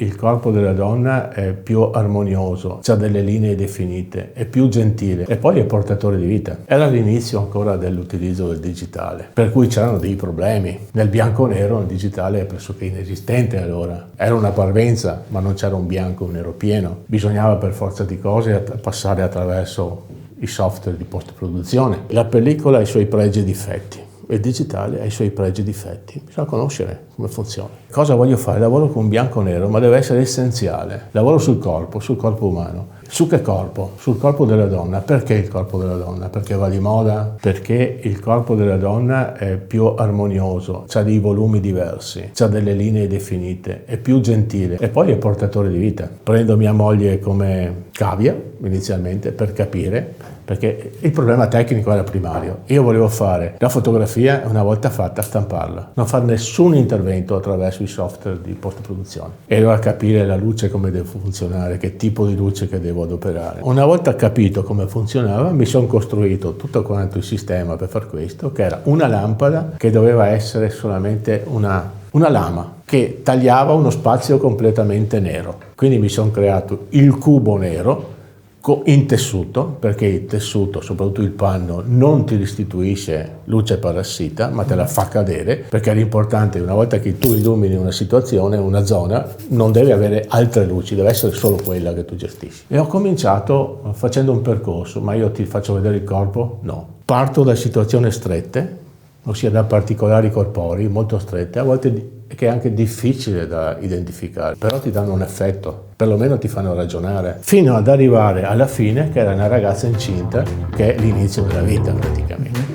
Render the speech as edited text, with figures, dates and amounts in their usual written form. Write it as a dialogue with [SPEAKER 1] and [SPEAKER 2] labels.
[SPEAKER 1] il corpo della donna è più armonioso, ha delle linee definite, è più gentile e poi è portatore di vita. Era l'inizio ancora dell'utilizzo del digitale, per cui c'erano dei problemi. Nel bianco-nero il digitale è pressoché inesistente allora. Era una parvenza, ma non c'era un bianco o un nero pieno. Bisognava per forza di cose passare attraverso i software di post-produzione. La pellicola ha i suoi pregi e difetti. Il digitale ha i suoi pregi e difetti, bisogna conoscere come funziona. Cosa voglio fare? Lavoro con bianco e nero, ma deve essere essenziale. Lavoro sul corpo umano. Su che corpo? Sul corpo della donna. Perché il corpo della donna? Perché va di moda? Perché il corpo della donna è più armonioso, ha dei volumi diversi, ha delle linee definite, è più gentile e poi è portatore di vita. Prendo mia moglie come cavia inizialmente per capire, perché il problema tecnico era primario. Io volevo fare la fotografia e una volta fatta stamparla, non fare nessun intervento attraverso i software di post-produzione. E allora capire la luce come deve funzionare, che tipo di luce che devo adoperare. Una volta capito come funzionava, mi sono costruito tutto quanto il sistema per far questo, che era una lampada che doveva essere solamente una lama che tagliava uno spazio completamente nero. Quindi mi sono creato il cubo nero in tessuto, perché il tessuto, soprattutto il panno, non ti restituisce luce parassita, ma te la fa cadere, perché l'importante, una volta che tu illumini una situazione, una zona, non deve avere altre luci, deve essere solo quella che tu gestisci. E ho cominciato facendo un percorso, ma io ti faccio vedere il corpo? No. Parto da situazioni strette, ossia da particolari corporei molto strette, a volte che è anche difficile da identificare, però ti danno un effetto, perlomeno ti fanno ragionare, fino ad arrivare alla fine che era una ragazza incinta, che è l'inizio della vita praticamente.